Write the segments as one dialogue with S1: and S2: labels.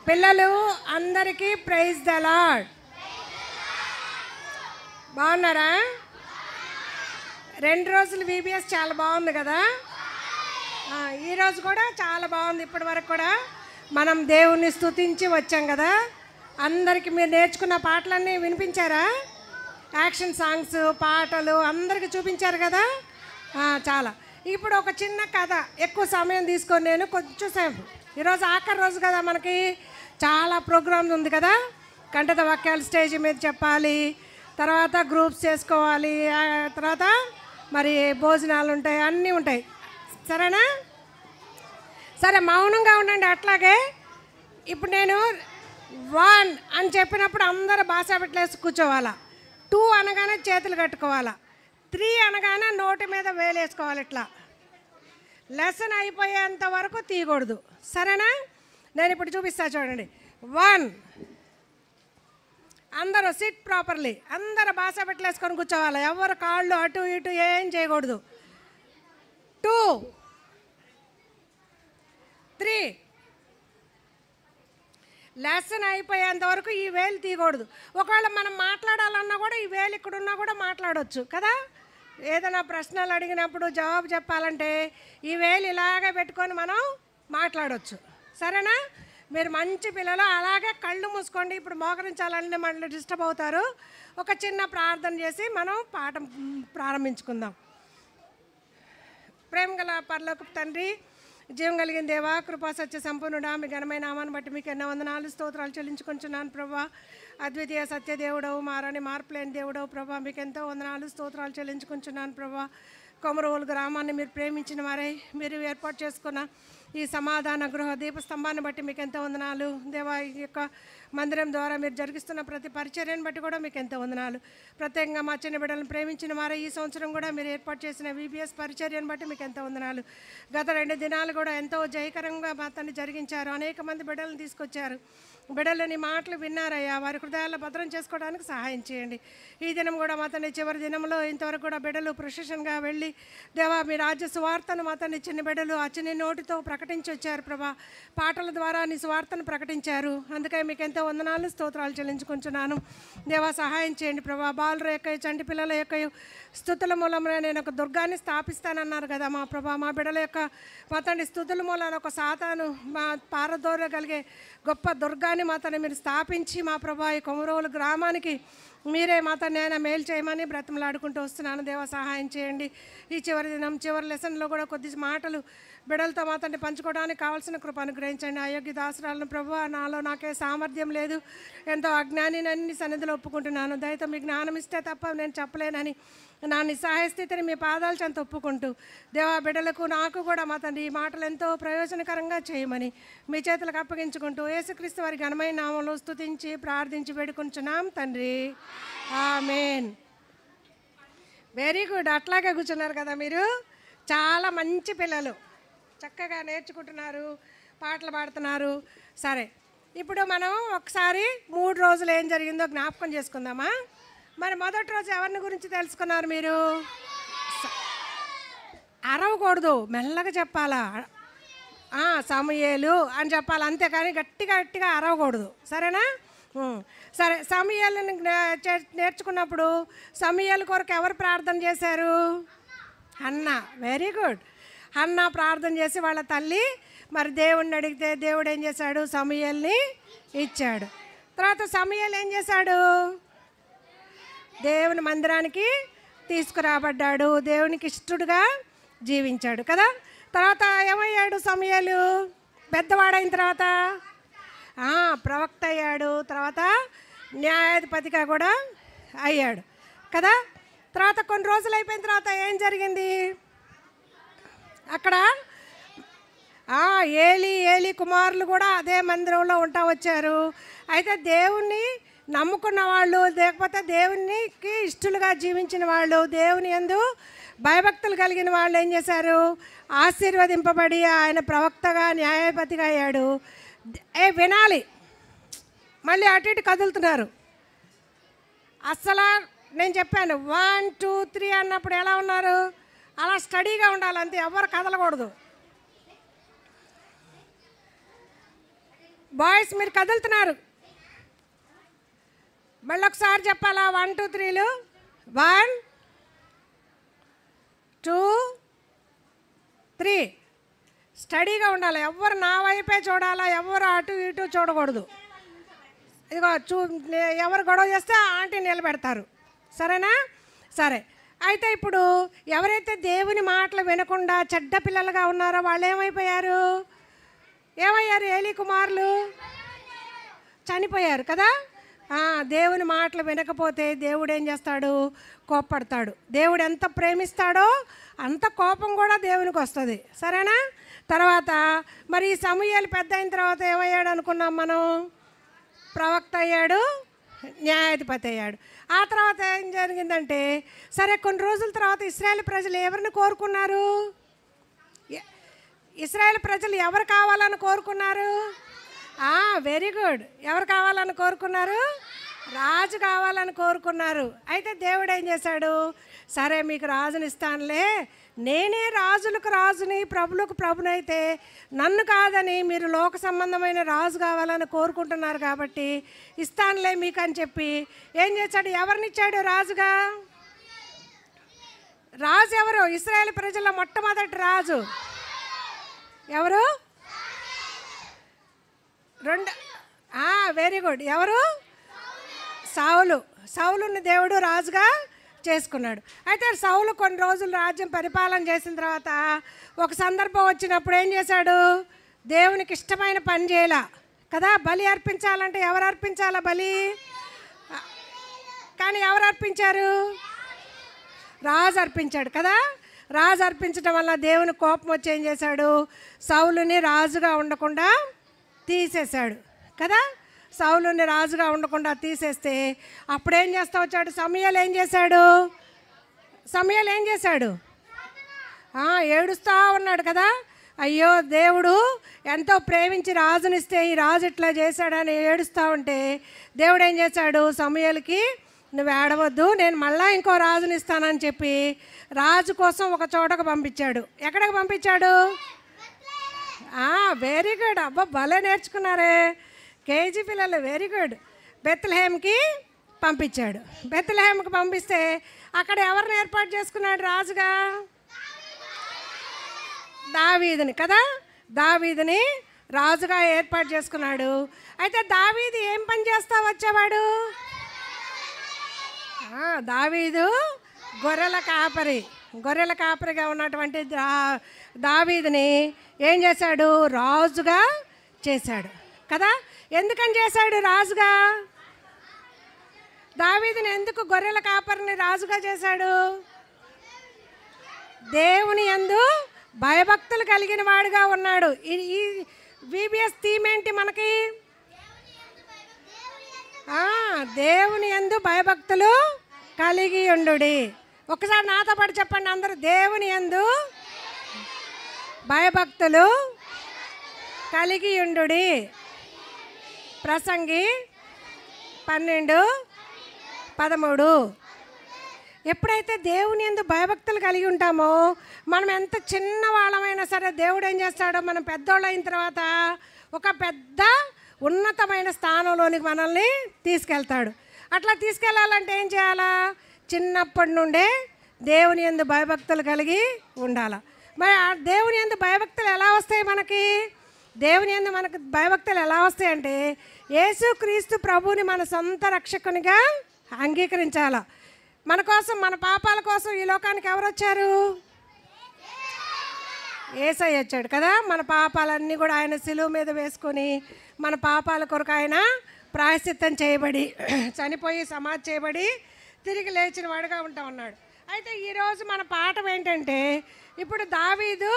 S1: పిల్లలు అందరికీ praise the lord. బాగున్నారా? 2 రోజులు VBS చాలా బాగుంది కదా. ఈరోజు కూడా చాలా బాగుంది. ఇప్పటి వరకు కూడా మనం దేవుణ్ణి స్తుతించి వచ్చాం కదా. అందరికీ మీరు నేర్చుకున్న పాటలన్నీ వినిపించారా? యాక్షన్ సాంగ్స్ పాటలు అందరికీ చూపించారు కదా. చాలా. ఇప్పుడు ఒక చిన్న కథ, ఎక్కువ సమయం తీసుకొని నేను కొంచెం సేపు, ఈరోజు ఆఖరి రోజు కదా, మనకి చాలా ప్రోగ్రామ్స్ ఉంది కదా. కంటత వాక్యాలు స్టేజ్ మీద చెప్పాలి, తర్వాత గ్రూప్స్ చేసుకోవాలి, తర్వాత మరి భోజనాలు ఉంటాయి, అన్నీ ఉంటాయి. సరేనా? సరే, మౌనంగా ఉండండి. అట్లాగే ఇప్పుడు నేను 1 అని చెప్పినప్పుడు అందరూ భాష పెట్టలేసి కూర్చోవాలా. 2 అనగానే చేతులు కట్టుకోవాలా. 3 అనగానే నోటి మీద వేలేసుకోవాలి. ఇట్లా లెసన్ అయిపోయేంత వరకు తీయకూడదు. సరేనా? నేను ఇప్పుడు చూపిస్తా చూడండి. 1, అందరూ సిట్ ప్రాపర్లీ, అందరూ భాష పెట్టలేసుకొని కూర్చోవాలి. ఎవరు కాళ్ళు అటు ఇటు ఏం చేయకూడదు. 2, 3 లెసన్ అయిపోయేంత వరకు ఈ వేలు తీయకూడదు. ఒకవేళ మనం మాట్లాడాలన్నా కూడా ఈ వేలు ఇక్కడ ఉన్నా కూడా మాట్లాడవచ్చు కదా. ఏదైనా ప్రశ్నలు అడిగినప్పుడు జవాబు చెప్పాలంటే ఈ వేలు ఇలాగే పెట్టుకొని మనం మాట్లాడవచ్చు. సరేనా? మీరు మంచి పిల్లలు, అలాగే కళ్ళు మూసుకోండి. ఇప్పుడు మోకరించాలంటే మళ్ళీ డిస్టర్బ్ అవుతారు. ఒక చిన్న ప్రార్థన చేసి మనం పాఠం ప్రారంభించుకుందాం. ప్రేమ గల పరలోకపు తండ్రి, జీవం కలిగిన దేవా, కృపా సత్య సంపూర్ణుడా, మీ ఘనమైన నామాన్ని బట్టి మీకు ఎన్నో వందనాలు స్తోత్రాలు చెల్లించుకుంటున్నాను ప్రభా. అద్వితీయ సత్య దేవుడవు, మారని మార్పులేని దేవుడవు ప్రభా, మీకు ఎంతో వందనాలు స్తోత్రాలు చెల్లించుకుంటున్నాను ప్రభా. కొమరవోలు గ్రామాన్ని మీరు ప్రేమించిన వారే, మీరు ఏర్పాటు చేసుకున్న ఈ సమాధాన గృహ దీపస్తంభాన్ని బట్టి మీకు ఎంతో వందనాలు దేవా. ఈ యొక్క మందిరం ద్వారా మీరు జరిగిస్తున్న ప్రతి పరిచర్యను బట్టి కూడా మీకు ఎంతో వందనాలు. ప్రత్యేకంగా మా చిన్న బిడ్డలను ప్రేమించిన వారే, ఈ సంవత్సరం కూడా మీరు ఏర్పాటు చేసిన VBS పరిచర్యను బట్టి మీకు ఎంతో వందనాలు. గత 2 దినాలు కూడా ఎంతో జయకరంగా మా తండ్రి జరిగించారు. అనేక మంది బిడ్డలను తీసుకొచ్చారు. బిడ్డలని మాటలు విన్నారయ్యా. వారి హృదయాల్లో భద్రం చేసుకోవడానికి సహాయం చేయండి. ఈ దినం కూడా మా తండ్రి చివరి దినంలో ఇంతవరకు కూడా బిడ్డలు ప్రొసెషన్గా వెళ్ళి దేవా, మీ రాజ్య సువార్తను మా తండ్రి చిన్న బిడ్డలు ఆ చిన్న నోటితో ప్రకటించి వచ్చారు ప్రభా. పాటల ద్వారా నీ సువార్తను ప్రకటించారు. అందుకే మీకు ఎంతో వందనాలు స్తోత్రాలు చెల్లించుకుంటున్నాను దేవా. సహాయం చేయండి ప్రభా. బాలుర యొక్క చంటి పిల్లల యొక్క స్తుతుల మూలంలో నేను ఒక దుర్గాన్ని స్థాపిస్తానన్నారు కదా మా ప్రభా. మా బిడ్డల యొక్క మా తండ్రి స్తుతుల మూలాన ఒక సాతాను మా పారదోరగలిగే గొప్ప దుర్గాన్ని మా తండ్రి మీరు స్థాపించి మా ప్రభా, ఈ కొమరవోలు గ్రామానికి మీరే మా తండ్రి నేను మేలు చేయమని బ్రతిమలాడుకుంటూ వస్తున్నాను దేవా. సహాయం చేయండి. ఈ చివరి దినం చివరి లెసన్లో కూడా కొద్ది మాటలు బిడ్డలతో మా తండ్రి పంచుకోవడానికి కావాల్సిన కృప అనుగ్రహించండి. అయోగ్య దాసురాలను ప్రభు, నాలో నాకే సామర్థ్యం లేదు, ఎంతో అజ్ఞానిని అన్ని సన్నిధిలో ఒప్పుకుంటున్నాను. దయతో మీ జ్ఞానం ఇస్తే తప్ప నేను చెప్పలేనని నా నిస్సహాయ స్థితిని మీ పాదాలు చెంత ఒప్పుకుంటూ దేవా, బిడ్డలకు నాకు కూడా మా తండ్రి ఈ మాటలు ఎంతో ప్రయోజనకరంగా చేయమని మీ చేతులకు అప్పగించుకుంటూ యేసుక్రీస్తు వారి ఘనమైన నామంలో స్తుతించి ప్రార్థించి వేడుకుంటున్నాం తండ్రి. ఆమేన్. Very good. అట్లాగే కూర్చున్నారు కదా మీరు. చాలా మంచి పిల్లలు, చక్కగా నేర్చుకుంటున్నారు, పాటలు పాడుతున్నారు. సరే, ఇప్పుడు మనం ఒకసారి 3 రోజులు ఏం జరిగిందో జ్ఞాపకం చేసుకుందామా? మరి మొదటి రోజు ఎవరిని గురించి తెలుసుకున్నారు మీరు? అరవకూడదు, మెల్లగా చెప్పాలా. సమూయేలు అని చెప్పాలి, అంతేకాని గట్టిగా గట్టిగా అరవకూడదు. సరేనా? సరే, సమూయేలుని నేర్చుకున్నప్పుడు సమూయేలు కొరకు ఎవరు ప్రార్థన చేశారు? హన్నా. Very good. హన్నా ప్రార్థన చేసి వాళ్ళ తల్లి మరి దేవుణ్ణి అడిగితే దేవుడు ఏం చేశాడు? సమూయేలుని ఇచ్చాడు. తర్వాత సమూయేలు ఏం చేశాడు? దేవుని మందిరానికి తీసుకురాబడ్డాడు, దేవునికి ఇష్టడుగా జీవించాడు కదా. తర్వాత ఏమయ్యాడు సమూయేలు? పెద్దవాడైన తర్వాత ప్రవక్త అయ్యాడు, తర్వాత న్యాయాధిపతిగా కూడా అయ్యాడు కదా. తర్వాత కొన్ని రోజులు అయిపోయిన తర్వాత ఏం జరిగింది అక్కడ? ఏలి కుమారులు కూడా అదే మందిరంలో ఉంటా వచ్చారు. అయితే దేవుణ్ణి నమ్ముకున్న వాళ్ళు, లేకపోతే దేవునికి ఇష్టలుగా జీవించిన వాళ్ళు, దేవుని యందు భయభక్తులు కలిగిన వాళ్ళు ఏం చేశారు? ఆశీర్వదింపబడి ఆయన ప్రవక్తగా న్యాయాధిపతిగా అయ్యాడు. వినాలి, మళ్ళీ అటు ఇటు కదులుతున్నారు. అసలు నేను చెప్పాను 1, 2, 3 అన్నప్పుడు ఎలా ఉన్నారు? అలా స్టడీగా ఉండాలి అంతే, ఎవరు కదలకూడదు. బాయ్స్ మీరు కదులుతున్నారు. మళ్ళీ ఒకసారి చెప్పాలా? 1 2 3లు. 1 2 3. స్టడీగా ఉండాలి. ఎవరు నా వైపే చూడాలా, ఎవరు అటు ఇటు చూడకూడదు. ఇదిగో ఎవరు గొడవ చేస్తే ఆంటీ నిలబెడతారు. సరేనా? సరే. అయితే ఇప్పుడు ఎవరైతే దేవుని మాటలు వినకుండా చెడ్డ పిల్లలుగా ఉన్నారో వాళ్ళు ఏమైపోయారు? ఏలి కుమారులు చనిపోయారు కదా. దేవుని మాటలు వినకపోతే దేవుడు ఏం చేస్తాడు? కోప్పడతాడు. దేవుడు ఎంత ప్రేమిస్తాడో అంత కోపం కూడా దేవునికి వస్తుంది. సరేనా? తర్వాత మరి ఈ సమూయేలు పెద్ద అయిన తర్వాత ఏమయ్యాడు అనుకున్నాం మనం? ప్రవక్త అయ్యాడు, న్యాయాధిపతి అయ్యాడు. ఆ తర్వాత ఏం జరిగిందంటే, సరే కొన్ని రోజుల తర్వాత ఇశ్రాయేల్ ప్రజలు ఎవరిని కోరుకున్నారు? ఇశ్రాయేల్ ప్రజలు ఎవరు కావాలని కోరుకున్నారు? Very good. ఎవరు కావాలని కోరుకున్నారు? రాజు కావాలని కోరుకున్నారు. అయితే దేవుడు ఏం చేశాడు? సరే మీకు రాజుని ఇస్తానులే, నేనే రాజులకు రాజుని ప్రభులకు ప్రభునైతే నన్ను కాదని మీరు లోక సంబంధమైన రాజు కావాలని కోరుకుంటున్నారు కాబట్టి ఇస్తానులే మీకు అని చెప్పి ఏం చేశాడు? ఎవరినిచ్చాడు రాజుగా? రాజు ఎవరు? ఇశ్రాయేల్ ప్రజల మొట్టమొదటి రాజు ఎవరు? Very good. ఎవరు? సౌలు. సౌలుని దేవుడు రాజుగా చేసుకున్నాడు. అయితే సౌలు కొన్ని రోజులు రాజ్యం పరిపాలన చేసిన తర్వాత ఒక సందర్భం వచ్చినప్పుడు ఏం చేశాడు? దేవునికి ఇష్టమైన పని చేయాల కదా. బలి అర్పించాలంటే ఎవరు అర్పించాలా బలి? కానీ ఎవరు అర్పించారు? రాజు అర్పించాడు కదా. రాజు అర్పించడం వల్ల దేవుని కోపం వచ్చి ఏం చేశాడు? సౌలుని రాజుగా ఉండకుండా తీసేశాడు కదా. సౌలుని రాజుగా ఉండకుండా తీసేస్తే అప్పుడేం చేస్తా వచ్చాడు? సమూయేలు ఏం చేశాడు? సమూయేలు ఏం చేశాడు? ఏడుస్తూ ఉన్నాడు కదా. అయ్యో దేవుడు ఎంతో ప్రేమించి రాజునిస్తే ఈ రాజు ఇట్లా చేశాడని ఏడుస్తూ ఉంటే దేవుడు ఏం చేశాడు? సమూయేలుకి నువ్వు ఏడవద్దు, నేను మళ్ళీ ఇంకో రాజుని ఇస్తానని చెప్పి రాజు కోసం ఒక చోటకు పంపించాడు. ఎక్కడికి పంపించాడు? Very good. అబ్బా భలే నేర్చుకున్నారే కేజీ పిల్లలు. Very good. బెత్లెహేమ్కి పంపించాడు. బెత్లెహేమ్కి పంపిస్తే అక్కడ ఎవరిని ఏర్పాటు చేసుకున్నాడు రాజుగా? దావీదుని కదా. దావీదుని రాజుగా ఏర్పాటు చేసుకున్నాడు. అయితే దావీదు ఏం పని చేస్తా వచ్చేవాడు? దావీదు గొర్రెల కాపరిగా ఉన్నటువంటి దావీదుని ఏం చేశాడు? రాజుగా చేశాడు కదా. ఎందుకని చేశాడు రాజుగా? దావీదుని ఎందుకు గొర్రెల కాపరిని రాజుగా చేశాడు? దేవుని యందు భయభక్తులు కలిగిన వాడుగా ఉన్నాడు. ఈ VBS థీమ్ ఏంటి మనకి? దేవుని యందు భయభక్తులు కలిగి ఉండుడి. ఒకసారి నాతో పాటు చెప్పండి అందరూ. దేవుని యందు భయభక్తులు కలిగి ఉండుడి. ప్రసంగి 12:13. ఎప్పుడైతే దేవుని యందు భయభక్తులు కలిగి ఉంటామో మనం ఎంత చిన్న వాళ్ళమైనా సరే దేవుడు ఏం చేస్తాడో మనం పెద్దోళ్ళు అయిన తర్వాత ఒక పెద్ద ఉన్నతమైన స్థానంలోనికి మనల్ని తీసుకెళ్తాడు. అట్లా తీసుకెళ్ళాలంటే ఏం చేయాలా? చిన్నప్పటి నుండే దేవుని యందు భయభక్తులు కలిగి ఉండాలి. మరి ఆ దేవుని యందు భయభక్తులు ఎలా వస్తాయి మనకి? దేవుని యందు మనకు భయభక్తులు ఎలా వస్తాయంటే యేసుక్రీస్తు ప్రభువుని మన సొంత రక్షకునిగా అంగీకరించాలి. మన కోసం, మన పాపాల కోసం ఈ లోకానికి ఎవరు వచ్చారు? యేసయ్య వచ్చాడు కదా. మన పాపాలన్నీ కూడా ఆయన శిలువ మీద వేసుకొని మన పాపాల కొరకు ఆయన ప్రాయశ్చిత్తం చేయబడి చనిపోయి సమాధి చేయబడి తిరిగి లేచిన వాడుగా ఉంటా ఉన్నాడు. అయితే ఈరోజు మన పాఠం ఏంటంటే, ఇప్పుడు దావీదు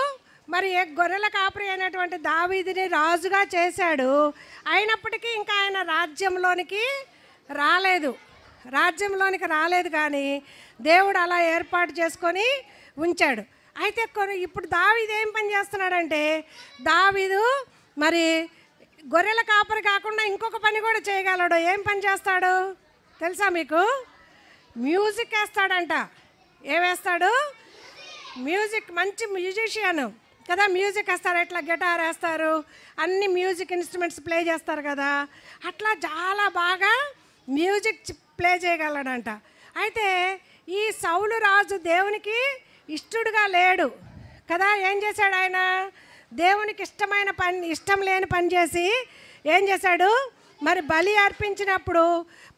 S1: మరి గొర్రెల కాపరి అయినటువంటి దావీదుని రాజుగా చేశాడు. అయినప్పటికీ ఇంకా ఆయన రాజ్యంలోనికి రాలేదు కానీ దేవుడు అలా ఏర్పాటు చేసుకొని ఉంచాడు. అయితే ఇప్పుడు దావీదు ఏం పని చేస్తున్నాడంటే, దావీదు మరి గొర్రెల కాపరి కాకుండా ఇంకొక పని కూడా చేయగలడు. ఏం పని చేస్తాడు తెలుసా మీకు? మ్యూజిక్ వేస్తాడంట. ఏం వేస్తాడు? మ్యూజిక్. మంచి మ్యూజిషియన్ కదా, మ్యూజిక్ వేస్తారు, ఇట్లా గిటార్ వేస్తారు, అన్ని మ్యూజిక్ ఇన్స్ట్రుమెంట్స్ ప్లే చేస్తారు కదా, అట్లా చాలా బాగా మ్యూజిక్ ప్లే చేయగలడంట. అయితే ఈ సౌలు రాజు దేవునికి ఇష్టడుగా లేడు కదా. ఏం చేశాడు ఆయన? దేవునికి ఇష్టమైన పని, ఇష్టం లేని పని చేసి ఏం చేశాడు? మరి బలి అర్పించినప్పుడు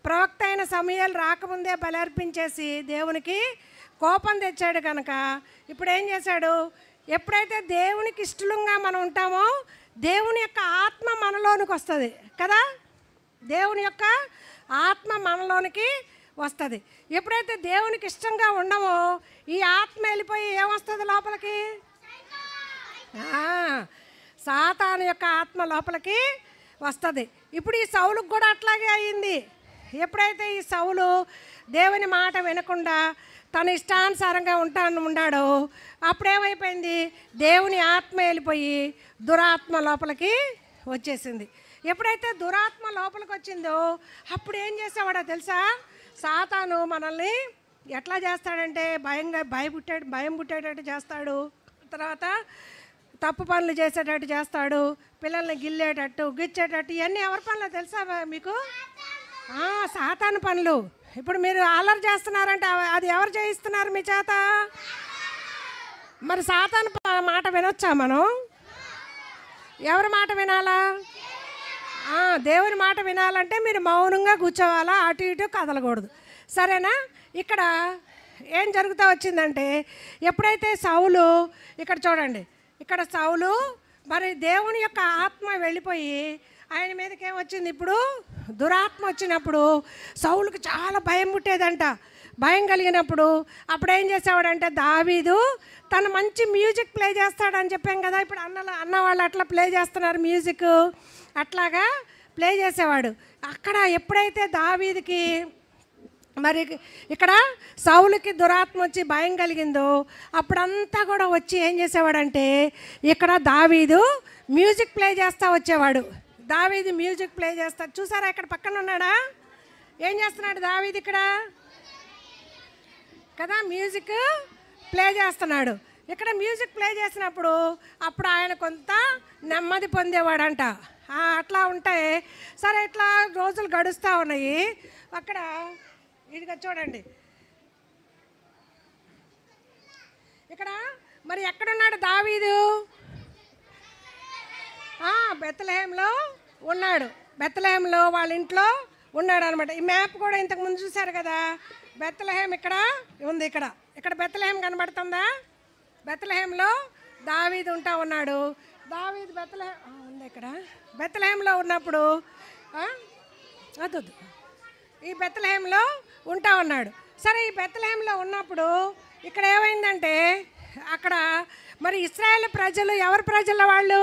S1: ప్రవక్త అయిన సమూయేలు రాకముందే బలి అర్పించేసి దేవునికి కోపం తెచ్చాడు కనుక ఇప్పుడు ఏం చేశాడు? ఎప్పుడైతే దేవునికి ఇష్టంగా మనం ఉంటామో దేవుని యొక్క ఆత్మ మనలోనికి వస్తుంది కదా. దేవుని యొక్క ఆత్మ మనలోనికి వస్తుంది. ఎప్పుడైతే దేవునికి ఇష్టంగా ఉండమో ఈ ఆత్మ వెళ్ళిపోయి ఏమొస్తుంది లోపలికి? సాతాను యొక్క ఆత్మ లోపలికి వస్తుంది. ఇప్పుడు ఈ సౌలుకు కూడా అట్లాగే అయ్యింది. ఎప్పుడైతే ఈ సౌలు దేవుని మాట వినకుండా తన ఇష్టానుసారంగా ఉన్నాడో అప్పుడేమైపోయింది? దేవుని ఆత్మ వెళ్ళిపోయి దురాత్మ లోపలికి వచ్చేసింది. ఎప్పుడైతే దురాత్మ లోపలికి వచ్చిందో అప్పుడు ఏం చేసేవాడో తెలుసా? సాతాను మనల్ని ఎట్లా చేస్తాడంటే భయం పుట్టేటట్టు చేస్తాడు, తర్వాత తప్పు పనులు చేసేటట్టు చేస్తాడు, పిల్లల్ని గిచ్చేటట్టు. ఇవన్నీ ఎవరి పనులు తెలుసా మీకు? సాతాను పనులు. ఇప్పుడు మీరు అల్లరి చేస్తున్నారంటే అది ఎవరు చేయిస్తున్నారు మీ చేత? మరి సాతాను మాట వినొచ్చా మనం? ఎవరి మాట వినాలా? దేవుని మాట వినాలంటే మీరు మౌనంగా కూర్చోవాలా, అటు ఇటు కదలకూడదు, సరేనా? ఇక్కడ ఏం జరుగుతూ వచ్చిందంటే ఎప్పుడైతే సౌలు, ఇక్కడ చూడండి, ఇక్కడ సౌలు మరి దేవుని యొక్క ఆత్మ వెళ్ళిపోయి ఆయన మీదకి ఏమొచ్చింది? ఇప్పుడు దురాత్మ వచ్చినప్పుడు సౌలుకి చాలా భయం పుట్టేదంట. భయం కలిగినప్పుడు అప్పుడు ఏం చేసేవాడంటే దావీదు తను మంచి మ్యూజిక్ ప్లే చేస్తాడని చెప్పాం కదా. ఇప్పుడు అన్న వాళ్ళు అట్లా ప్లే చేస్తున్నారు మ్యూజిక్, అట్లాగా ప్లే చేసేవాడు. అక్కడ ఎప్పుడైతే దావీదుకి మరి ఇక్కడ సౌలుకి దురాత్మ వచ్చి భయం కలిగిందో అప్పుడంతా కూడా వచ్చి ఏం చేసేవాడంటే ఇక్కడ దావీదు మ్యూజిక్ ప్లే చేస్తూ వచ్చేవాడు. దావీదు మ్యూజిక్ ప్లే చేస్తాడు. చూసారా ఇక్కడ పక్కన ఉన్నాడా? ఏం చేస్తున్నాడు దావీదు ఇక్కడ కదా? మ్యూజిక్ ప్లే చేస్తున్నాడు. ఇక్కడ మ్యూజిక్ ప్లే చేసినప్పుడు అప్పుడు ఆయన కొంత నెమ్మది పొందేవాడంట. అట్లా ఉంటే సరే, ఇట్లా రోజులు గడుస్తూ ఉన్నాయి. అక్కడ ఇదిగా చూడండి, ఇక్కడ మరి ఎక్కడున్నాడు దావీదు? బెత్లెహేంలో ఉన్నాడు. బెత్లెహేంలో వాళ్ళ ఇంట్లో ఉన్నాడు అనమాట. ఈ మ్యాప్ కూడా ఇంతకు ముందు చూశారు కదా. బెత్లెహేం ఇక్కడ ఉంది. ఇక్కడ బెత్లెహేం కనబడుతుందా? బెత్లెహేంలో దావీదు ఉంటా ఉన్నాడు. దావీదు బెత్లెహేం ఉంది. ఇక్కడ బెత్లెహేంలో ఉన్నప్పుడు వద్దు, ఈ బెత్లెహేంలో ఉంటా ఉన్నాడు. సరే, ఈ బెత్లెహేంలో ఉన్నప్పుడు ఇక్కడ ఏమైందంటే అక్కడ మరి ఇశ్రాయేల్ ప్రజలు ఎవరి ప్రజల వాళ్ళు?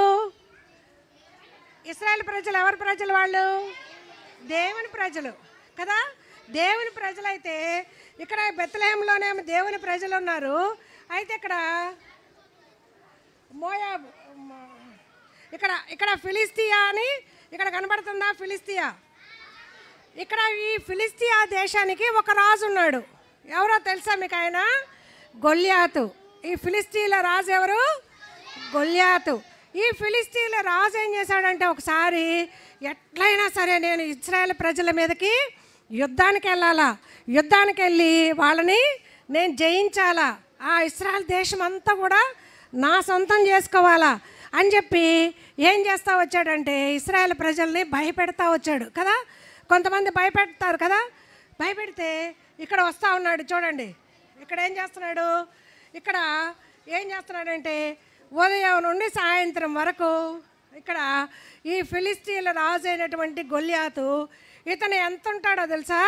S1: ఇశ్రాయేల్ ప్రజలు ఎవరి ప్రజలు వాళ్ళు? దేవుని ప్రజలు కదా. దేవుని ప్రజలైతే ఇక్కడ బెత్లెహేంలోనేమో దేవుని ప్రజలు ఉన్నారు. అయితే ఇక్కడ మోయాబు, ఇక్కడ ఫిలిస్తియా అని ఇక్కడ కనబడుతుందా? ఫిలిస్తియా. ఇక్కడ ఈ ఫిలిస్తియా దేశానికి ఒక రాజు ఉన్నాడు. ఎవరో తెలుసా మీకు? ఆయన గొల్యాతు. ఈ ఫిలిస్తీన్ల రాజు ఎవరు? గొల్యాతు. ఈ ఫిలిస్తీన్ల రాజు ఏం చేశాడంటే ఒకసారి ఎట్లయినా సరే నేను ఇశ్రాయేల్ ప్రజల మీదకి యుద్ధానికి వెళ్ళాలా, యుద్ధానికి వెళ్ళి వాళ్ళని నేను జయించాలా, ఆ ఇశ్రాయేల్ దేశం అంతా కూడా నా సొంతం చేసుకోవాలా అని చెప్పి ఏం చేస్తూ వచ్చాడంటే ఇశ్రాయేల్ ప్రజల్ని భయపెడతా వచ్చాడు కదా. కొంతమంది భయపెడతారు కదా. భయపెడితే ఇక్కడ వస్తూ ఉన్నాడు చూడండి. ఇక్కడ ఏం చేస్తున్నాడు? ఇక్కడ ఏం చేస్తున్నాడంటే ఉదయం నుండి సాయంత్రం వరకు ఇక్కడ ఈ ఫిలిస్తీన్ల రాజు అయినటువంటి గొల్యాతు, ఇతను ఎంత ఉంటాడో తెలుసా?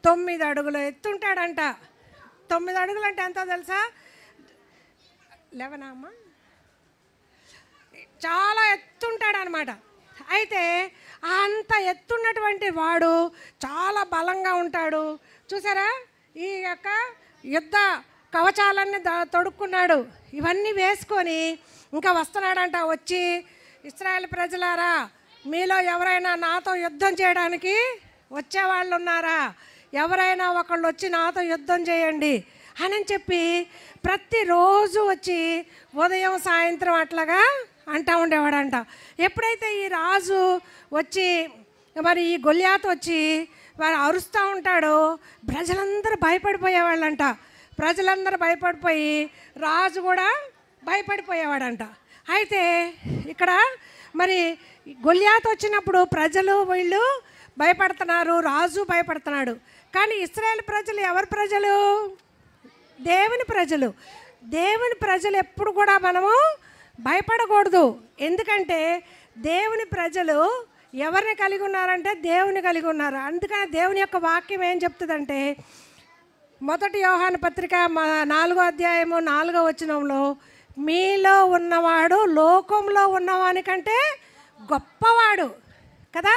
S1: 9 అడుగులు ఎత్తుంటాడంట. 9 అడుగులు అంటే ఎంతో తెలుసా? 11 అమ్మా, చాలా ఎత్తుంటాడు అనమాట. అయితే అంత ఎత్తున్నటువంటి వాడు చాలా బలంగా ఉంటాడు. చూసారా? ఈ యొక్క యుద్ధ కవచాలన్నీ తొడుక్కున్నాడు. ఇవన్నీ వేసుకొని ఇంకా వస్తున్నాడంట. వచ్చి ఇశ్రాయేల్ ప్రజలారా, మీలో ఎవరైనా నాతో యుద్ధం చేయడానికి వచ్చేవాళ్ళు ఉన్నారా? ఎవరైనా ఒకళ్ళు వచ్చి నాతో యుద్ధం చేయండి అని చెప్పి ప్రతిరోజు వచ్చి ఉదయం సాయంత్రం అట్లాగా అంటూ ఉండేవాడంట. ఎప్పుడైతే ఈ రాజు వచ్చి మరి ఈ గొల్యాతు వచ్చి వారు అరుస్తూ ఉంటాడో ప్రజలందరూ భయపడిపోయేవాళ్ళంట. ప్రజలందరూ భయపడిపోయి రాజు కూడా భయపడిపోయేవాడంట. అయితే ఇక్కడ మరి గొల్యాతు వచ్చినప్పుడు ప్రజలు వీళ్ళు భయపడుతున్నారు, రాజు భయపడుతున్నాడు. కానీ ఇశ్రాయేల్ ప్రజలు ఎవరి ప్రజలు? దేవుని ప్రజలు. దేవుని ప్రజలు ఎప్పుడు కూడా మనము భయపడకూడదు. ఎందుకంటే దేవుని ప్రజలు ఎవరిని కలిగి ఉన్నారంటే దేవుని కలిగి ఉన్నారు. అందుకని దేవుని యొక్క వాక్యం ఏం చెప్తుందంటే, మొదటి యోహాను పత్రిక 4వ అధ్యాయము 4వ వచనంలో, మీలో ఉన్నవాడు లోకంలో ఉన్నవానికంటే గొప్పవాడు కదా.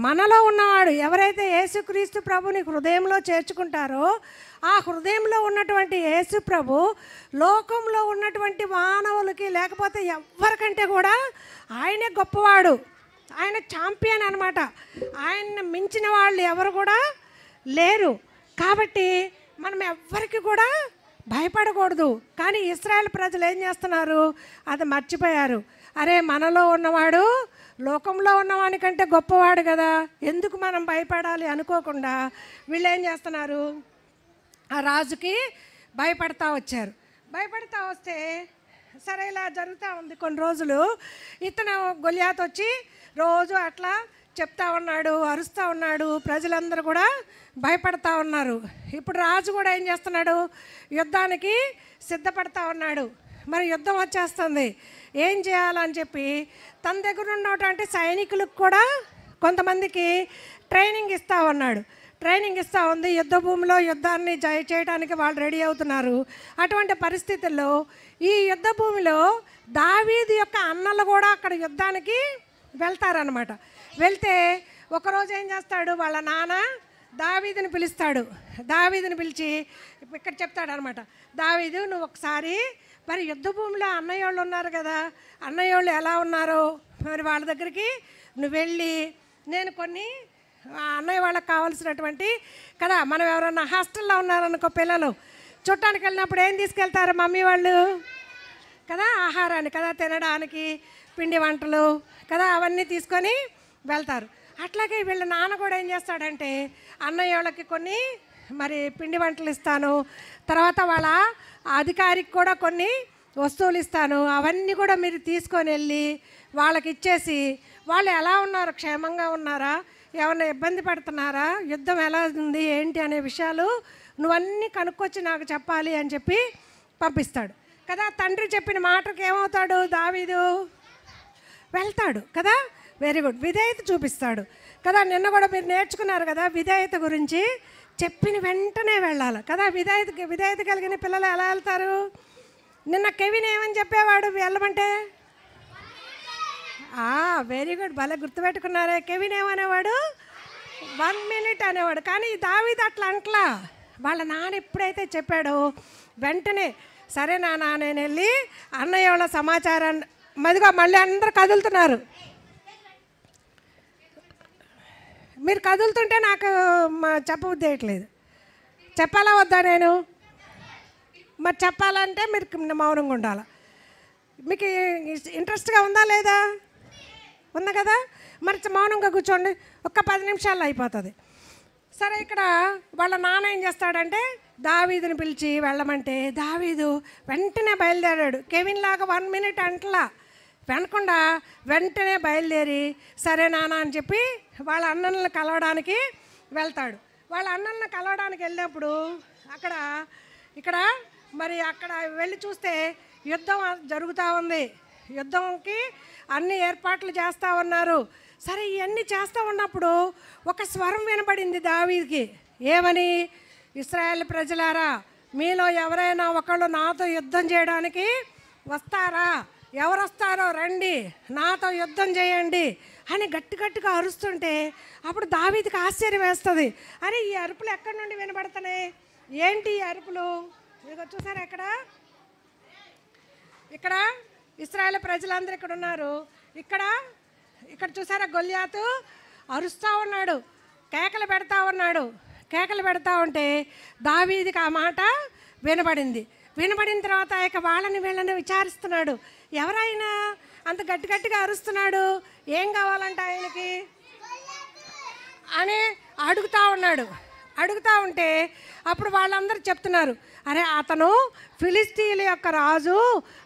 S1: మనలో ఉన్నవాడు ఎవరైతే యేసుక్రీస్తు ప్రభుని హృదయంలో చేర్చుకుంటారో ఆ హృదయంలో ఉన్నటువంటి యేసు ప్రభు లోకంలో ఉన్నటువంటి మానవులకి లేకపోతే ఎవరికంటే కూడా ఆయనే గొప్పవాడు. ఆయన ఛాంపియన్ అనమాట. ఆయన్ని మించిన వాళ్ళు ఎవరు కూడా లేరు. కాబట్టి మనం ఎవ్వరికి కూడా భయపడకూడదు. కానీ ఇశ్రాయేల్ ప్రజలు ఏం చేస్తున్నారు? అది మర్చిపోయారు. అరే, మనలో ఉన్నవాడు లోకంలో ఉన్నవానికంటే గొప్పవాడు కదా, ఎందుకు మనం భయపడాలి అనుకోకుండా వీళ్ళు ఏం చేస్తున్నారు? ఆ రాజుకి భయపడతా వచ్చారు. భయపడతా వస్తే సరే ఇలా జరుగుతూ ఉంది కొన్ని రోజులు. ఇతను గొల్యాతు వచ్చి రోజు అట్లా చెప్తా ఉన్నాడు, అరుస్తూ ఉన్నాడు. ప్రజలందరూ కూడా భయపడతా ఉన్నారు. ఇప్పుడు రాజు కూడా ఏం చేస్తున్నాడు? యుద్ధానికి సిద్ధపడతా ఉన్నాడు. మరి యుద్ధం వచ్చేస్తుంది, ఏం చేయాలని చెప్పి తన దగ్గర ఉన్నటువంటి సైనికులకు కూడా కొంతమందికి ట్రైనింగ్ ఇస్తూ ఉన్నాడు. ట్రైనింగ్ ఇస్తూ ఉంది. యుద్ధ భూమిలో యుద్ధాన్ని చేయడానికి వాళ్ళు రెడీ అవుతున్నారు. అటువంటి పరిస్థితుల్లో ఈ యుద్ధ భూమిలో దావీదు యొక్క అన్నలు కూడా అక్కడ యుద్ధానికి వెళ్తారనమాట. వెళ్తే ఒకరోజు ఏం చేస్తాడు? వాళ్ళ నాన్న దావీదుని పిలుస్తాడు. దావీదుని పిలిచి ఇక్కడ చెప్తాడు అనమాట, దావీదు నువ్వు ఒకసారి మరి యుద్ధ భూమిలో అన్నయ్య వాళ్ళు ఉన్నారు కదా, అన్నయ్య వాళ్ళు ఎలా ఉన్నారో మరి వాళ్ళ దగ్గరికి నువ్వు వెళ్ళి నేను కొన్ని అన్నయ్య వాళ్ళకి కావాల్సినటువంటి కదా, మనం ఎవరన్నా హాస్టల్లో ఉన్నారనుకో, పిల్లలు చుట్టానికి వెళ్ళినప్పుడు ఏం తీసుకెళ్తారు మమ్మీ వాళ్ళు కదా, ఆహారాన్ని కదా, తినడానికి పిండి వంటలు కదా, అవన్నీ తీసుకొని వెళ్తారు. అట్లాగే వీళ్ళ నాన్న కూడా ఏం చేస్తాడంటే అన్నయ్య వాళ్ళకి కొన్ని మరి పిండి వంటలు ఇస్తాను, తర్వాత వాళ్ళ అధికారికి కూడా కొన్ని వస్తువులు ఇస్తాను, అవన్నీ కూడా మీరు తీసుకొని వెళ్ళి వాళ్ళకి ఇచ్చేసి వాళ్ళు ఎలా ఉన్నారు, క్షేమంగా ఉన్నారా, ఏమన్నా ఇబ్బంది పడుతున్నారా, యుద్ధం ఎలా ఉంది ఏంటి అనే విషయాలు నువ్వన్నీ కనుక్కొచ్చి నాకు చెప్పాలి అని చెప్పి పంపిస్తాడు కదా. తండ్రి చెప్పిన మాటకు ఏమవుతాడు దావీదు? వెళ్తాడు కదా. వెరీ గుడ్, విధేయత చూపిస్తాడు కదా. నిన్న కూడా మీరు నేర్చుకున్నారు కదా విధేయత గురించి. చెప్పిన వెంటనే వెళ్ళాలి కదా. విధేయత కలిగిన పిల్లలు ఎలా వెళ్తారు? నిన్న కెవిన్ ఏమని చెప్పేవాడు వెళ్ళమంటే? వెరీ గుడ్, భలే గుర్తుపెట్టుకున్నారే. కెవిన్ ఏమనేవాడు? 1 minute అనేవాడు. కానీ దావీదు అట్లా అంట్లా. వాళ్ళ నాన్న ఎప్పుడైతే చెప్పాడో వెంటనే సరే నాన్న నేను వెళ్ళి అన్నయ్య వాళ్ళ సమాచారాన్ని మదిగా మళ్ళీ అందరూ కదులుతున్నారు. మీరు కదులుతుంటే నాకు చెప్పబుద్ధి వేయట్లేదు. చెప్పాలా వద్దా నేను? మరి చెప్పాలంటే మీరు మౌనంగా ఉండాలి. మీకు ఇంట్రెస్ట్గా ఉందా లేదా? ఉంది కదా. మరి మౌనంగా కూర్చోండి, ఒక్క 10 నిమిషాల్లో అయిపోతుంది. సరే, ఇక్కడ వాళ్ళ నాన్న ఏం చేస్తాడంటే దావీదుని పిలిచి వెళ్ళమంటే దావీదు వెంటనే బయలుదేరాడు. కెవిన్ లాగా 1 minute అంటలా వెనకుండా వెంటనే బయలుదేరి సరే నాన్న అని చెప్పి వాళ్ళ అన్నలను కలవడానికి వెళ్తాడు. వాళ్ళ అన్నలను కలవడానికి వెళ్ళినప్పుడు ఇక్కడ వెళ్ళి చూస్తే యుద్ధం జరుగుతూ ఉంది. యుద్ధంకి అన్ని ఏర్పాట్లు చేస్తూ ఉన్నారు. సరే, ఇవన్నీ చేస్తూ ఉన్నప్పుడు ఒక స్వరం వినబడింది దావీదుకి. ఏమని? ఇశ్రాయేల్ ప్రజలారా, మీలో ఎవరైనా ఒకళ్ళు నాతో యుద్ధం చేయడానికి వస్తారా? ఎవరు వస్తారో రండి, నాతో యుద్ధం చేయండి అని గట్టిగా అరుస్తుంటే అప్పుడు దావీదుకి ఆశ్చర్యం వేస్తుంది. అరే, ఈ అరుపులు ఎక్కడి నుండి వినబడుతున్నాయి, ఏంటి ఈ అరుపులు? ఇదిగో చూసారా, ఇక్కడ ఇశ్రాయేల్ ప్రజలందరూ ఇక్కడ ఉన్నారు. ఇక్కడ చూసారా, గొల్యాతు అరుస్తూ ఉన్నాడు, కేకలు పెడతా ఉంటే దావీదుకి ఆ మాట వినబడింది. వినబడిన తర్వాత ఇక వాళ్ళని వీళ్ళని విచారిస్తున్నాడు. ఎవరైనా అంత గట్టి గట్టిగా అరుస్తున్నాడు, ఏం కావాలంట ఆయనకి అని అడుగుతూ ఉన్నాడు. అడుగుతూ ఉంటే అప్పుడు వాళ్ళందరూ చెప్తున్నారు, అరే అతను ఫిలిస్తీన్ల యొక్క రాజు,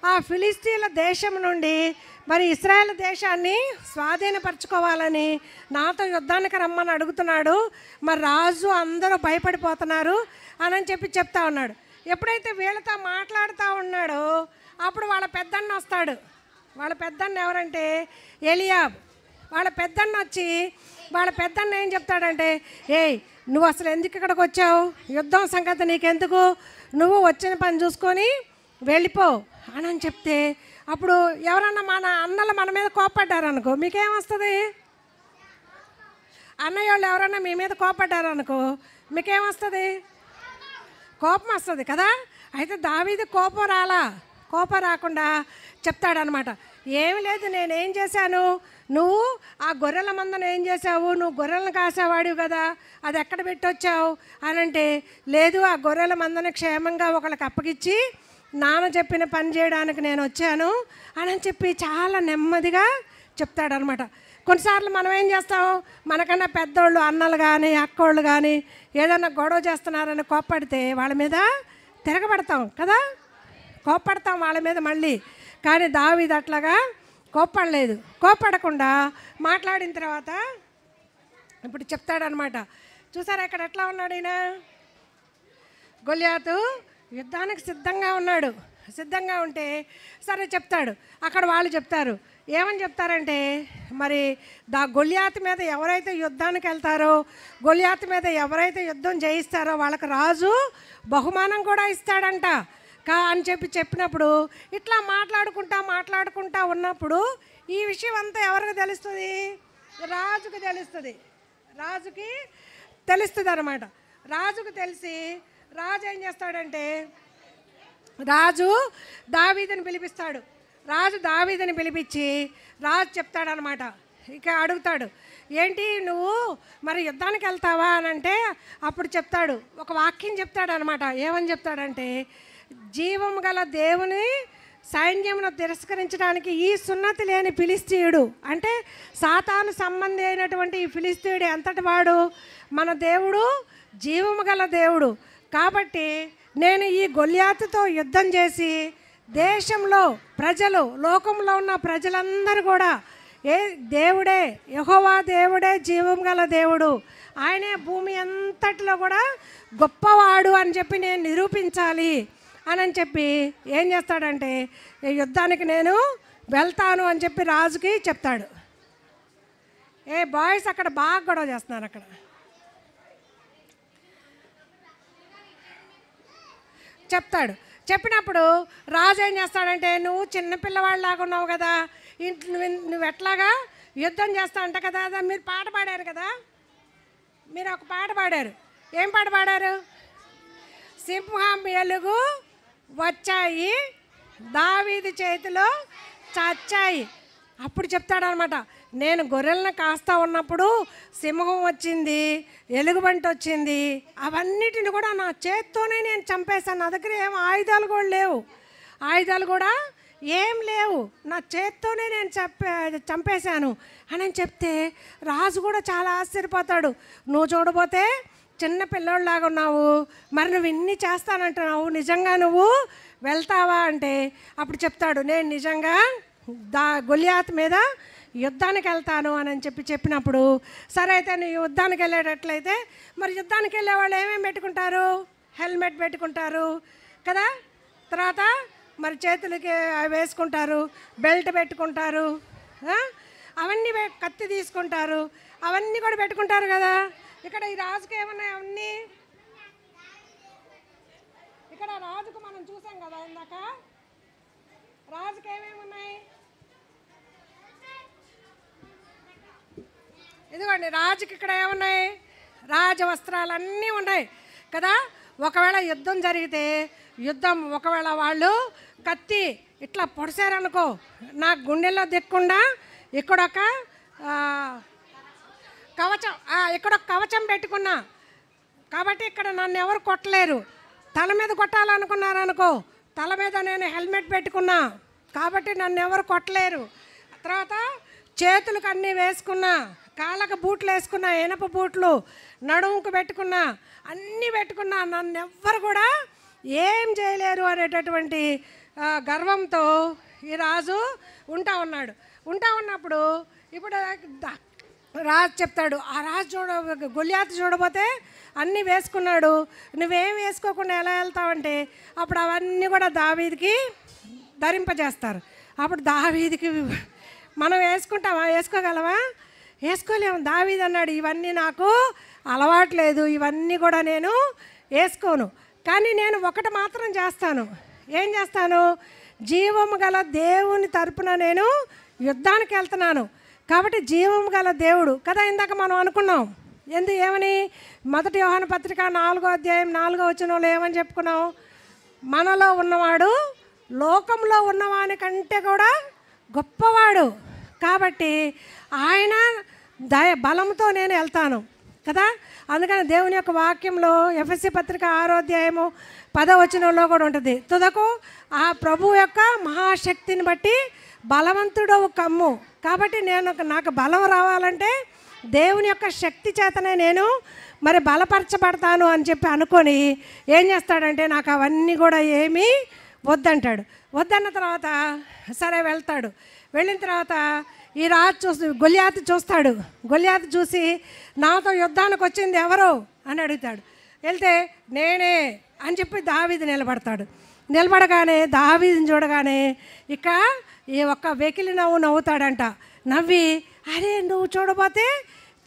S1: ఆ ఫిలిస్తీన్ల దేశం నుండి మరి ఇశ్రాయేల్ దేశాన్ని స్వాధీనపరచుకోవాలని నాతో యుద్ధానికి రమ్మని అడుగుతున్నాడు. మరి రాజు అందరూ భయపడిపోతున్నారు అని చెప్పి చెప్తా ఉన్నాడు. ఎప్పుడైతే వీళ్ళతో మాట్లాడుతూ ఉన్నాడో అప్పుడు వాళ్ళ పెద్దన్న వస్తాడు. వాళ్ళ పెద్దన్న ఎవరంటే ఎలియాబ్. వాళ్ళ పెద్దన్న వచ్చి వాళ్ళ పెద్దన్న ఏం చెప్తాడంటే, ఏయ్ నువ్వు అసలు ఎందుకు ఇక్కడికి వచ్చావు, యుద్ధం సంగతి నీకెందుకు, నువ్వు వచ్చిన పని చూసుకొని వెళ్ళిపో అని చెప్తే అప్పుడు ఎవరన్నా మన అన్నలు మన మీద కోపడ్డారనుకో మీకేమొస్తుంది? అన్నయ్య వాళ్ళు ఎవరన్నా మీ మీద కోపడ్డారనుకో మీకేమొస్తుంది? కోపం వస్తుంది కదా. అయితే దావీదు కోపం రాకుండా చెప్తాడనమాట, ఏమి లేదు, నేనేం చేశాను, నువ్వు ఆ గొర్రెల మందను ఏం చేసావు, నువ్వు గొర్రెలను కాసేవాడివి కదా, అది ఎక్కడ పెట్టొచ్చావు అని అంటే, లేదు ఆ గొర్రెల మందను క్షేమంగా ఒకళ్ళకి అప్పగిచ్చి నాన్న చెప్పిన పని చేయడానికి నేను వచ్చాను అని చెప్పి చాలా నెమ్మదిగా చెప్తాడనమాట. కొన్నిసార్లు మనం ఏం చేస్తాం, మనకన్నా పెద్దోళ్ళు అన్నలు కానీ అక్కోళ్ళు కానీ ఏదైనా గొడవ చేస్తున్నారని కోప్పడితే వాళ్ళ మీద తిరగబడతాం కదా, కోప్పడతాం వాళ్ళ మీద మళ్ళీ. కానీ దావీదు అట్లాగా కోప్పడలేదు. కోప్పడకుండా మాట్లాడిన తర్వాత ఇప్పుడు చెప్తాడనమాట. చూసారా ఇక్కడ ఎట్లా ఉన్నాడు ఈయన, గొల్యాతు యుద్ధానికి సిద్ధంగా ఉన్నాడు. సిద్ధంగా ఉంటే సరే చెప్తాడు. అక్కడ వాళ్ళు చెప్తారు, ఏమని చెప్తారంటే, మరి గొల్యాతు మీద ఎవరైతే యుద్ధానికి వెళ్తారో, గొల్యాతు మీద ఎవరైతే యుద్ధం జయిస్తారో వాళ్ళకి రాజు బహుమానం కూడా ఇస్తాడంట అని చెప్పినప్పుడు ఇట్లా మాట్లాడుకుంటా ఉన్నప్పుడు ఈ విషయం అంతా ఎవరికి తెలుస్తుంది? రాజుకి తెలుస్తుంది. రాజుకి అనమాట. రాజుకు తెలిసి రాజు ఏం చేస్తాడంటే, రాజు దావీదుని పిలిపిస్తాడు. రాజు దావీదుని పిలిపించి రాజు చెప్తాడనమాట. ఇక అడుగుతాడు, ఏంటి నువ్వు మరి యుద్ధానికి వెళ్తావా అని అంటే అప్పుడు చెప్తాడు, ఒక వాక్యం చెప్తాడనమాట. ఏమని చెప్తాడంటే, జీవము గల దేవుని సైన్యమును తిరస్కరించడానికి ఈ సున్నతి లేని ఫిలిస్తీయుడు, అంటే సాతాను సంబంధి అయినటువంటి ఈ ఫిలిస్తీయుడు ఎంతటి వాడు, మన దేవుడు జీవము గల దేవుడు. కాబట్టి నేను ఈ గొల్యాతుతో యుద్ధం చేసి దేశంలో ప్రజలు, లోకంలో ఉన్న ప్రజలందరూ కూడా దేవుడే, యెహోవా దేవుడే జీవం గల దేవుడు, ఆయనే భూమి అంతటిలో కూడా గొప్పవాడు అని చెప్పి నేను నిరూపించాలి అని చెప్పి ఏం చేస్తాడంటే, యుద్ధానికి నేను వెళ్తాను అని చెప్పి రాజుకి చెప్తాడు. బాయ్స్ అక్కడ బాగా గొడవ చేస్తున్నారు. అక్కడ చెప్తాడు. చెప్పినప్పుడు రాజు ఏం చేస్తాడంటే, నువ్వు చిన్నపిల్లవాళ్ళలాగా ఉన్నావు కదా, నువ్వు ఎట్లాగా యుద్ధం చేస్తా అంట కదా, మీరు పాట పాడారు కదా, మీరు ఒక పాట పాడారు. ఏం పాట పాడారు? సింహం ఎలుగు వచ్చాయి, దావీదు చేతిలో చచ్చాయి. అప్పుడు చెప్తాడనమాట, నేను గొర్రెలను కాస్తా ఉన్నప్పుడు సింహం వచ్చింది, ఎలుగుబంటి వచ్చింది, అవన్నిటిని కూడా నా చేత్తోనే నేను చంపేశాను. నా దగ్గర ఏం ఆయుధాలు కూడా లేవు, ఆయుధాలు కూడా ఏం లేవు, నా చేత్తోనే నేను చంపేశాను అని చెప్తే రాజు కూడా చాలా ఆశ్చర్యపోతాడు. నువ్వు చూడబోతే చిన్న పిల్లోళ్ళలాగా ఉన్నావు, మరి నువ్వు ఇన్ని చేస్తానంటున్నావు, నిజంగా నువ్వు వెళ్తావా అంటే అప్పుడు చెప్తాడు, నేను నిజంగా గొల్యాతు మీద యుద్ధానికి వెళ్తాను అని చెప్పినప్పుడు, సరే అయితే నువ్వు యుద్ధానికి వెళ్ళేటట్లయితే మరి యుద్ధానికి వెళ్ళే వాళ్ళు ఏమేమి పెట్టుకుంటారు? హెల్మెట్ పెట్టుకుంటారు కదా, తర్వాత మరి చేతులకి వేసుకుంటారు, బెల్ట్ పెట్టుకుంటారు, అవన్నీ కత్తి తీసుకుంటారు, అవన్నీ కూడా పెట్టుకుంటారు కదా. ఇక్కడ ఈ రాజుకి ఏమన్నాయి అవన్నీ? ఇక్కడ రాజుకు మనం చూసాం కదా ఇందాక, రాజుకి ఏమేమి ఉన్నాయి? ఇదిగోండి రాజుకి ఇక్కడ ఏమున్నాయి? రాజవస్త్రాలన్నీ ఉన్నాయి కదా. ఒకవేళ యుద్ధం జరిగితే, ఒకవేళ వాళ్ళు కత్తి ఇట్లా పొడిచారనుకో, నా గుండెల్లో దిక్కుండా ఇక్కడొక కవచం, ఇక్కడ కవచం పెట్టుకున్నా కాబట్టి ఇక్కడ నన్ను ఎవరు కొట్టలేరు. తల మీద కొట్టాలనుకున్నారనుకో, తల మీద నేను హెల్మెట్ పెట్టుకున్నా కాబట్టి నన్ను ఎవరు కొట్టలేరు. తర్వాత చేతులకు అన్నీ వేసుకున్నా, కాళ్ళకు బూట్లు వేసుకున్నా, ఇనప బూట్లు నడుముకు పెట్టుకున్నా, అన్నీ పెట్టుకున్నా, నన్ను ఎవ్వరు కూడా ఏం చేయలేరు అనేటటువంటి గర్వంతో ఈ రాజు ఉంటా ఉన్నప్పుడు ఇప్పుడు రాజు చెప్తాడు, ఆ రాజు గొల్యాతు చూడబోతే అన్నీ వేసుకున్నాడు, నువ్వేం వేసుకోకుండా ఎలా వెళ్తావంటే అప్పుడు అవన్నీ కూడా దావీదుకి ధరింపజేస్తారు. అప్పుడు దావీదుకి మనం వేసుకుంటామా? వేసుకోగలమా? వేసుకోలేము. దావీదు అన్నాడు, ఇవన్నీ నాకు అలవాట్లేదు, ఇవన్నీ కూడా నేను వేసుకోను, కానీ నేను ఒకటి మాత్రం చేస్తాను. ఏం చేస్తాను? జీవము గల దేవుని తరపున నేను యుద్ధానికి వెళ్తున్నాను కాబట్టి జీవము గల దేవుడు కదా, ఇందాక మనం అనుకున్నాం ఏమని, 1 యోహాను పత్రిక 4వ అధ్యాయం 4వ వచనంలో ఏమని చెప్పుకున్నాం? మనలో ఉన్నవాడు లోకంలో ఉన్నవాని కంటే కూడా గొప్పవాడు కాబట్టి ఆయన బలంతో నేను వెళ్తాను కదా. అందుకని దేవుని యొక్క వాక్యంలో ఎఫెసీ పత్రిక 6వ అధ్యాయము 10వ వచనంలో కూడా ఉంటుంది, తుదకు ఆ ప్రభు యొక్క మహాశక్తిని బట్టి బలవంతుడవు కమ్ము. కాబట్టి నాకు బలం రావాలంటే దేవుని యొక్క శక్తి చేతనే నేను మరి బలపరచబడతాను అని చెప్పి అనుకొని ఏం చేస్తాడంటే నాకు అవన్నీ కూడా ఏమీ వద్దంటాడు. వద్దన్న తర్వాత సరే వెళ్తాడు. వెళ్ళిన తర్వాత ఈ రాజు గొల్యాతు చూస్తాడు. గొల్యాతు చూసి నాతో యుద్ధానికి వచ్చింది ఎవరు అని అడుగుతాడు. వెళ్తే నేనే అని చెప్పి దావీదు నిలబడతాడు. నిలబడగానే దావీదుని చూడగానే ఇక ఈ ఒక్క వెకిలి నవ్వుతాడంట. నవ్వి, అరే నువ్వు చూడబోతే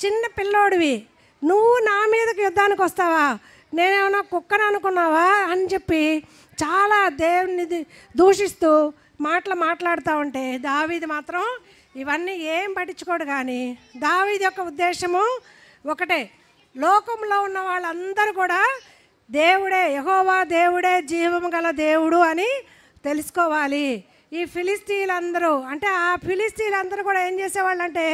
S1: చిన్న పిల్లోడివి, నువ్వు నా మీదకి యుద్ధానికి వస్తావా, నేనేమన్నా కుక్కను అనుకున్నావా అని చెప్పి చాలా దేవుని దూషిస్తూ మాట్లాడుతూ ఉంటే దావీదు మాత్రం ఇవన్నీ ఏం పట్టించుకోడు. కానీ దావీదు యొక్క ఉద్దేశము ఒకటే, లోకంలో ఉన్న వాళ్ళందరూ కూడా దేవుడే, యెహోవా దేవుడే జీవము గల దేవుడు అని తెలుసుకోవాలి. ఈ ఫిలిస్తీన్లందరూ అంటే ఆ ఫిలిస్తీన్లందరూ కూడా ఏం చేసేవాళ్ళంటే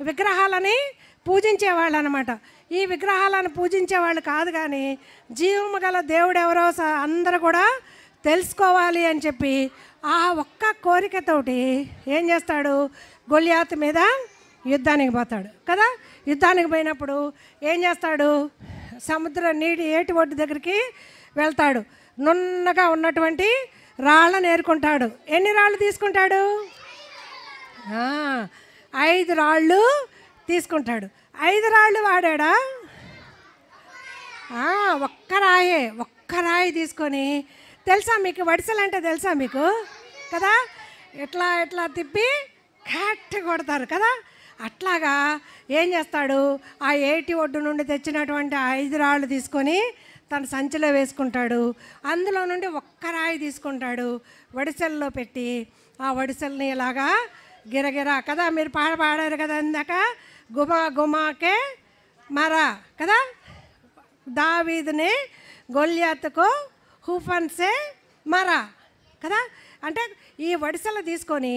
S1: విగ్రహాలని పూజించేవాళ్ళు అనమాట. ఈ విగ్రహాలను పూజించేవాళ్ళు కాదు, కానీ జీవము గల దేవుడు ఎవరో అందరూ కూడా తెలుసుకోవాలి అని చెప్పి ఆ ఒక్క కోరికతోటి ఏం చేస్తాడు, గొల్యాతు మీద యుద్ధానికి పోతాడు కదా. యుద్ధానికి పోయినప్పుడు ఏం చేస్తాడు, సముద్ర ఏటి ఒడ్డు దగ్గరికి వెళ్తాడు. నున్నగా ఉన్నటువంటి రాళ్ళను ఏరుకుంటాడు. ఎన్ని రాళ్ళు తీసుకుంటాడు? 5 రాళ్ళు తీసుకుంటాడు. 5 రాళ్ళు వాడా? ఒక్క రాయి తీసుకొని, తెలుసా మీకు వడిసెలు అంటే తెలుసా మీకు కదా, ఎట్లా తిప్పి కరెక్ట్ కొడతారు కదా. అట్లాగా ఏం చేస్తాడు, ఆ ఏటి ఒడ్డు నుండి తెచ్చినటువంటి 5 రాళ్ళు తీసుకొని తన సంచిలో వేసుకుంటాడు. అందులో నుండి ఒక్క రాయి తీసుకుంటాడు, వడిసెల్లో పెట్టి ఆ వడిసెల్ని ఇలాగా గిరగిరా కదా, మీరు పాడారు కదా ఇందాక, గుమా గుమాకే మరా కదా, దావీదుని గొల్యాతుకు హూఫన్సే మరా కదా. అంటే ఈ వడిసెలు తీసుకొని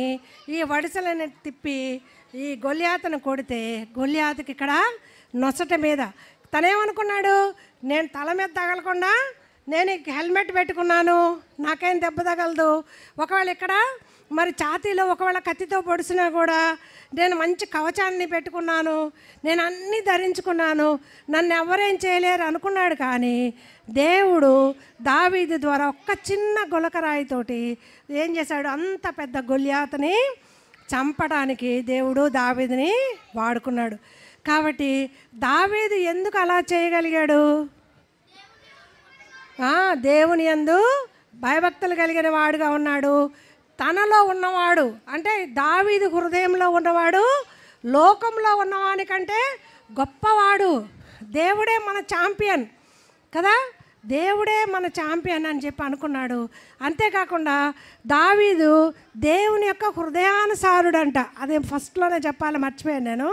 S1: ఈ వడిసెలని తిప్పి ఈ గొల్యాతును కొడితే గొల్యాతుకి ఇక్కడ నొసట మీద తనేమనుకున్నాడు, నేను తల మీద తగలకుండా నేను హెల్మెట్ పెట్టుకున్నాను, నాకేం దెబ్బ తగలదు, ఒకవేళ ఇక్కడ మరి ఛాతీలో ఒకవేళ కత్తితో పొడిచినా కూడా నేను మంచి కవచాన్ని పెట్టుకున్నాను, నేను అన్నీ ధరించుకున్నాను, నన్ను ఎవరేం చేయలేరు అనుకున్నాడు. కానీ దేవుడు దావీదు ద్వారా ఒక్క చిన్న గులకరాయితోటి ఏం చేశాడు, అంత పెద్ద గొల్యాతుని చంపడానికి దేవుడు దావీదుని వాడుకున్నాడు. కాబట్టి దావీదు ఎందుకు అలా చేయగలిగాడు? దేవుని యందు భయభక్తులు కలిగిన వాడుగా ఉన్నాడు. తనలో ఉన్నవాడు అంటే దావీదు హృదయంలో ఉన్నవాడు లోకంలో ఉన్నవానికంటే గొప్పవాడు. దేవుడే మన ఛాంపియన్ కదా, దేవుడే మన ఛాంపియన్ అని చెప్పి అనుకున్నాడు. అంతేకాకుండా దావీదు దేవుని యొక్క హృదయానుసారుడంట. అదే ఫస్ట్లోనే చెప్పాలి, మర్చిపోయాను నేను.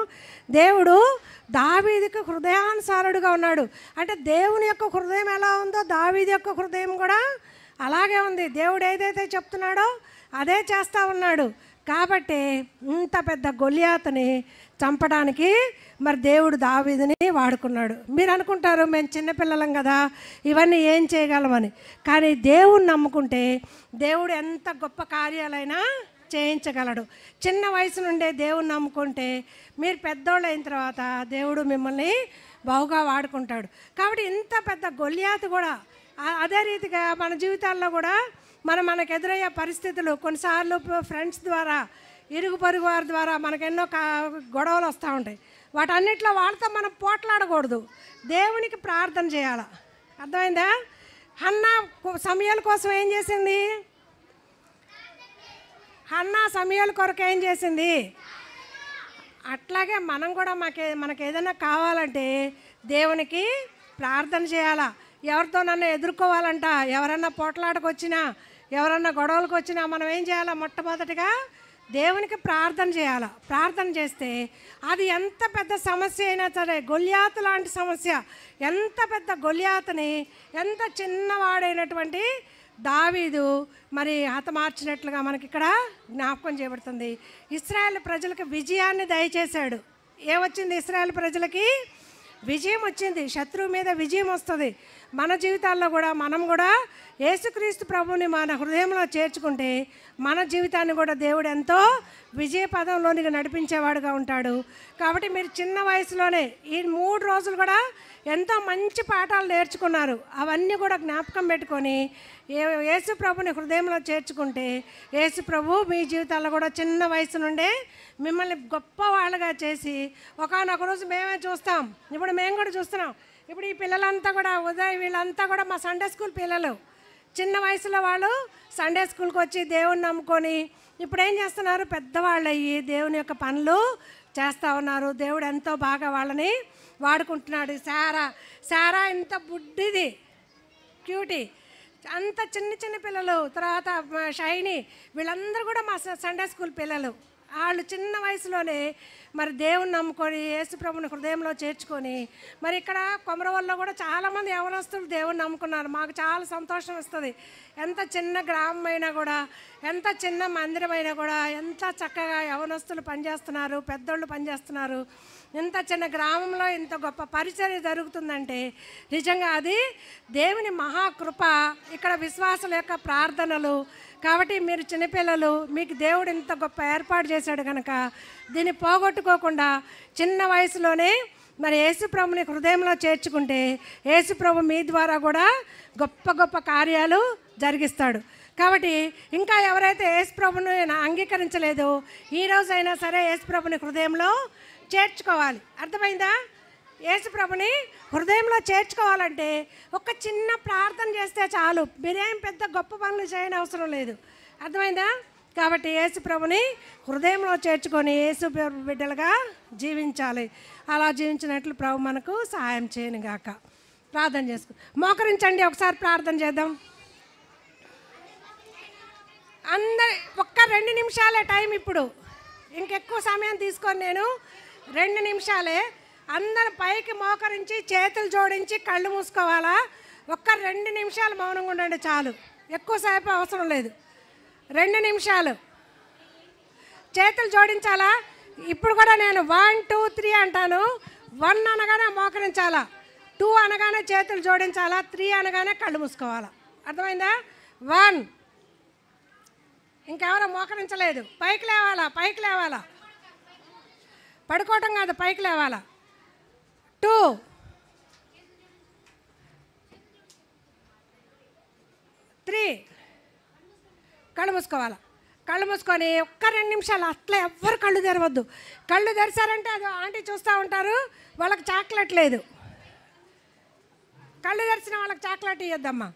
S1: దేవుడు దావీదుకి హృదయానుసారుడుగా ఉన్నాడు. అంటే దేవుని యొక్క హృదయం ఎలా ఉందో దావీదు యొక్క హృదయం కూడా అలాగే ఉంది. దేవుడు ఏదైతే చెప్తున్నాడో అదే చేస్తూ ఉన్నాడు. కాబట్టి ఇంత పెద్ద గొలియాతుని చంపడానికి మరి దేవుడు దావీదుని వాడుకున్నాడు. మీరు అనుకుంటారు మేము చిన్నపిల్లలం కదా ఇవన్నీ ఏం చేయగలమని. కానీ దేవుణ్ణి నమ్ముకుంటే దేవుడు ఎంత గొప్ప కార్యాలైనా చేయించగలడు. చిన్న వయసు నుండే దేవుణ్ణి నమ్ముకుంటే మీరు పెద్దోళ్ళు అయిన తర్వాత దేవుడు మిమ్మల్ని బాగుగా వాడుకుంటాడు. కాబట్టి ఇంత పెద్ద గొలియాతు కూడా అదే రీతిగా మన జీవితాల్లో కూడా మనకు ఎదురయ్యే పరిస్థితులు కొన్నిసార్లు ఫ్రెండ్స్ ద్వారా, ఇరుగు పొరుగు వారి ద్వారా మనకెన్నో గొడవలు వస్తూ ఉంటాయి. వాటన్నిటిలో వాళ్ళతో మనం పోట్లాడకూడదు, దేవునికి ప్రార్థన చేయాలి. అర్థమైందా? హన్నా సమయాల కోసం ఏం చేసింది? హన్నా సమయాల కొరకు ఏం చేసింది? అట్లాగే మనం కూడా మనకి ఏదైనా కావాలంటే దేవునికి ప్రార్థన చేయాలా. ఎవరితో నన్ను ఎదుర్కోవాలంట, ఎవరన్నా పోట్లాటకు వచ్చినా, ఎవరన్నా గొడవలకు వచ్చినా మనం ఏం చేయాలా? మొట్టమొదటిగా దేవునికి ప్రార్థన చేయాలి. ప్రార్థన చేస్తే అది ఎంత పెద్ద సమస్య అయినా సరే, గొలియాతు లాంటి సమస్య, ఎంత పెద్ద గొలియాతుని ఎంత చిన్నవాడైనటువంటి దావీదు మరి హతమార్చినట్లుగా మనకి ఇక్కడ జ్ఞాపకం చేయబడుతుంది. ఇశ్రాయేల్ ప్రజలకు విజయాన్ని దయచేశాడు. ఏమొచ్చింది? ఇశ్రాయేల్ ప్రజలకి విజయం వచ్చింది. శత్రువు మీద విజయం వస్తుంది. మన జీవితాల్లో కూడా మనం కూడా యేసుక్రీస్తు ప్రభువుని మన హృదయంలో చేర్చుకుంటే మన జీవితాన్ని కూడా దేవుడు ఎంతో విజయ పదంలోనికి నడిపించేవాడుగా ఉంటాడు. కాబట్టి మీరు చిన్న వయసులోనే ఈ 3 రోజులు కూడా ఎంతో మంచి పాఠాలు నేర్చుకున్నారు. అవన్నీ కూడా జ్ఞాపకం పెట్టుకొని యేసు ప్రభుని హృదయంలో చేర్చుకుంటే యేసు ప్రభు మీ జీవితాల్లో కూడా చిన్న వయసు నుండే మిమ్మల్ని గొప్ప వాళ్ళగా చేసి ఒకానొక రోజు మేమే చూస్తాం. ఇప్పుడు మేము కూడా చూస్తున్నాం. ఇప్పుడు ఈ పిల్లలంతా కూడా ఉదయం వీళ్ళంతా కూడా మా సండే స్కూల్ పిల్లలు. చిన్న వయసులో వాళ్ళు సండే స్కూల్కి వచ్చి దేవుని నమ్ముకొని ఇప్పుడు ఏం చేస్తున్నారు? పెద్దవాళ్ళు అయ్యి దేవుని యొక్క పనులు చేస్తూ ఉన్నారు. దేవుడు ఎంతో బాగా వాళ్ళని వాడుకుంటున్నాడు. సారా ఇంత బుడ్డిది, క్యూటీ, అంత చిన్న పిల్లలు. తర్వాత షైనీ, వీళ్ళందరూ కూడా మా సండే స్కూల్ పిల్లలు. వాళ్ళు చిన్న వయసులోనే మరి దేవుని నమ్ముకొని యేసు ప్రభుని హృదయంలో చేర్చుకొని మరి ఇక్కడ కొమరవల్లో కూడా చాలామంది యవనస్తులు దేవుని నమ్ముకున్నారు. మాకు చాలా సంతోషం ఇస్తుంది. ఎంత చిన్న గ్రామం అయినా కూడా, ఎంత చిన్న మందిరం అయినా కూడా ఎంత చక్కగా యవనస్తులు పనిచేస్తున్నారు, పెద్దోళ్ళు పనిచేస్తున్నారు. ఇంత చిన్న గ్రామంలో ఇంత గొప్ప పరిచర్య జరుగుతుందంటే నిజంగా అది దేవుని మహాకృప. ఇక్కడ విశ్వాసుల యొక్క ప్రార్థనలు. కాబట్టి మీరు చిన్నపిల్లలు, మీకు దేవుడు ఇంత గొప్ప ఏర్పాటు చేశాడు కనుక దీన్ని పోగొట్టుకోకుండా చిన్న వయసులోనే మరి యేసుప్రభుని హృదయంలో చేర్చుకుంటే యేసుప్రభు మీ ద్వారా కూడా గొప్ప గొప్ప కార్యాలు జరిగిస్తాడు. కాబట్టి ఇంకా ఎవరైతే యేసుప్రభుని అంగీకరించలేదో ఈరోజైనా సరే యేసుప్రభుని హృదయంలో చేర్చుకోవాలి. అర్థమైందా? యేసుప్రభుని హృదయంలో చేర్చుకోవాలంటే ఒక చిన్న ప్రార్థన చేస్తే చాలు. మీరేం పెద్ద గొప్ప పనులు చేయని అవసరం లేదు. అర్థమైందా? కాబట్టి యేసుప్రభుని హృదయంలో చేర్చుకొని యేసు బిడ్డలుగా జీవించాలి. అలా జీవించినట్లు ప్రభు మనకు సహాయం చేయనుగాక. ప్రార్థన చేసుకో, మోకరించండి. ఒకసారి ప్రార్థన చేద్దాం. అందరి ఒక్క 2 నిమిషాలే టైం. ఇప్పుడు ఇంకెక్కువ సమయం తీసుకొని నేను 2 నిమిషాలే. అందరు పైకి మోకరించి చేతులు జోడించి కళ్ళు మూసుకోవాలా. ఒక్క 2 నిమిషాలు మౌనంగా ఉండండి చాలు. ఎక్కువసేపు అవసరం లేదు. 2 నిమిషాలు చేతులు జోడించాలా. ఇప్పుడు కూడా నేను 1 2 3 అంటాను. 1 అనగానే మోకరించాలా, 2 అనగానే చేతులు జోడించాలా, 3 అనగానే కళ్ళు మూసుకోవాలా. అర్థమైందా? 1. ఇంకెవరో మోకరించలేదు. పైకి లేవాలా. పడుకోవటం కాదు, పైకి లేవాలా. 2. 3. కళ్ళు మూసుకోవాలా. కళ్ళు మూసుకొని ఒక్క 2 నిమిషాలు అట్లా ఎవ్వరు కళ్ళు తెరవద్దు. కళ్ళు తెరిచారంటే అది ఆంటీ చూస్తూ ఉంటారు, వాళ్ళకి చాక్లెట్ లేదు. కళ్ళు తెరిచిన వాళ్ళకి చాక్లెట్ ఇవ్వద్దమ్మా.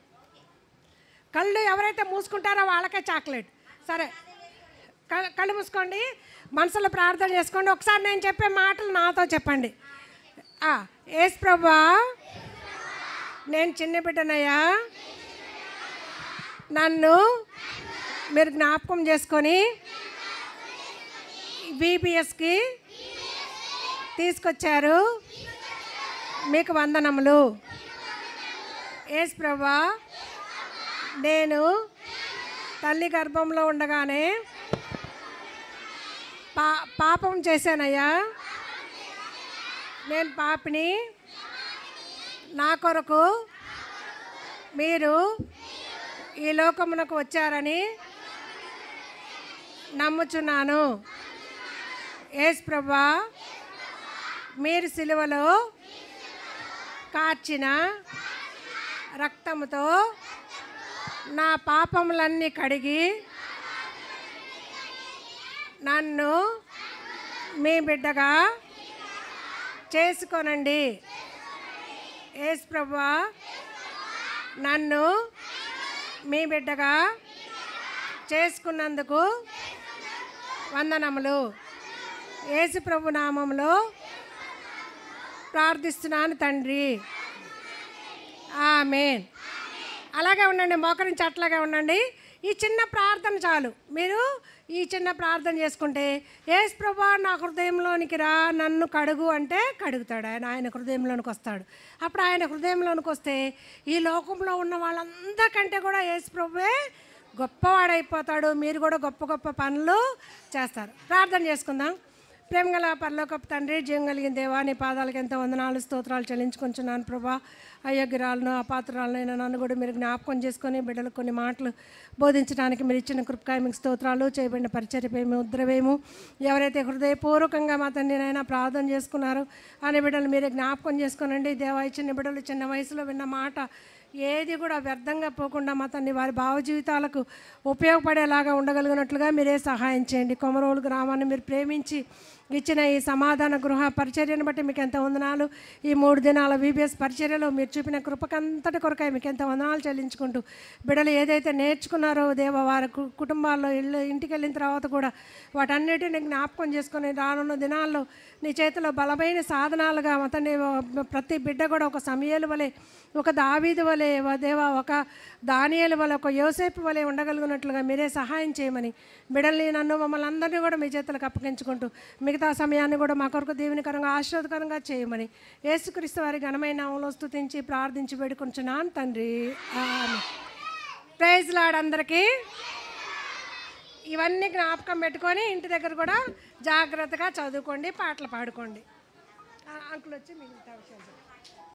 S1: కళ్ళు ఎవరైతే మూసుకుంటారో వాళ్ళకే చాక్లెట్. సరే, కళ్ళు మూసుకోండి, మనసులో ప్రార్థన చేసుకోండి. ఒకసారి నేను చెప్పే మాటలు నాతో చెప్పండి. యేసు ప్రభువా, నేను చిన్న బిడ్డనయ్యా, నన్ను మీరు జ్ఞాపకం చేసుకొని VBSకి తీసుకొచ్చారు. మీకు వందనములు. యేసు ప్రభువా, నేను తల్లి గర్భంలో ఉండగానే పాపం చేశానయ్యా, నేను పాపిని, నా కొరకు మీరు ఈ లోకమునకు వచ్చారని నమ్ముచున్నాను. యేసు ప్రభువా, మీరు సిలువలో కార్చిన రక్తముతో నా పాపములన్నీ కడిగి నన్ను మీ బిడ్డగా చేసుకొనండి. యేసు ప్రభువా, నన్ను మీ బిడ్డగా చేసుకున్నందుకు వందనములు. యేసు ప్రభు నామములో ప్రార్థిస్తున్నాను తండ్రి, ఆమేన్. అలాగే ఉండండి, మోకరించి అట్లాగే ఉండండి. ఈ చిన్న ప్రార్థన చాలు. మీరు ఈ చిన్న ప్రార్థన చేసుకుంటే, యేసు ప్రభువా నా హృదయంలోనికి రా, నన్ను కడుగు అంటే కడుగుతాడు. ఆయన హృదయంలోనికి వస్తాడు. అప్పుడు ఆయన హృదయంలోనికి వస్తే ఈ లోకంలో ఉన్న వాళ్ళందరికంటే కూడా యేసు ప్రభువే గొప్పవాడైపోతాడు. మీరు కూడా గొప్ప గొప్ప పనులు చేస్తారు. ప్రార్థన చేసుకుందాం. ప్రేమగల పరలోకపు తండ్రి, జీవం కలిగిన దేవా, నీ పాదాలకు ఎంతో వందనాలు స్తోత్రాలు చెల్లించుకుంటున్నాను ప్రభా. అయోగ్యురాలను అపాత్రాలనైనా నన్ను కూడా మీరు జ్ఞాపకం చేసుకొని బిడ్డలకు కొన్ని మాటలు బోధించడానికి మీరు ఇచ్చిన కృపకాయ మీకు స్తోత్రాలు. చేయబడిన పరిచర్యపేమి ఉద్రవేము ఎవరైతే హృదయపూర్వకంగా మా తండ్రినైనా ప్రార్థన చేసుకున్నారో అనే బిడ్డలు మీరే జ్ఞాపకం చేసుకోనండి దేవా. ఇచ్చిన బిడ్డలు చిన్న వయసులో విన్న మాట ఏది కూడా వ్యర్థంగా పోకుండా మా తండ్రి వారి భావ జీవితాలకు ఉపయోగపడేలాగా ఉండగలిగినట్లుగా మీరే సహాయం చేయండి. కొమరోలు గ్రామాన్ని మీరు ప్రేమించి ఇచ్చిన ఈ సమాధాన గృహ పరిచర్యను బట్టి మీకు ఎంత వందనాలు. ఈ 3 దినాల VBS పరిచర్యలో మీరు చూపిన కృపకంతటి కొరకాయ మీకు ఎంత వందనాలు చెల్లించుకుంటూ బిడ్డలు ఏదైతే నేర్చుకున్నారో దేవ, వారి కుటుంబాల్లో ఇంటికి వెళ్ళిన తర్వాత కూడా వాటన్నిటిని జ్ఞాపకం చేసుకొని రానున్న దినాల్లో నీ చేతిలో బలమైన సాధనాలుగా అతన్ని ప్రతి బిడ్డ కూడా ఒక సమయలు వలె, ఒక దావీదు వలె దేవా, ఒక దానియేలు వలె, ఒక యోసేపు వలె ఉండగలిగినట్లుగా మీరే సహాయం చేయమని బిడ్డల్ని, నన్ను, మమ్మల్ని అందరినీ కూడా మీ చేతులకు అప్పగించుకుంటూ మిగతా సమయాన్ని కూడా మా కొరకు దీవెనకరంగా ఆశీర్వాదకరంగా చేయమని యేసుక్రీస్తు వారి ఘనమైన నామములో స్తుతించి ప్రార్థించి వేడుకొంచున్నాను తండ్రి, ఆమేన్. ప్రైజ్ లార్డ్ అందరికీ. ఇవన్నీ జ్ఞాపకం పెట్టుకొని ఇంటి దగ్గర కూడా జాగ్రత్తగా చదువుకోండి, పాటలు పాడుకోండి. అంకుల్ వచ్చి మిగతా విషయాలు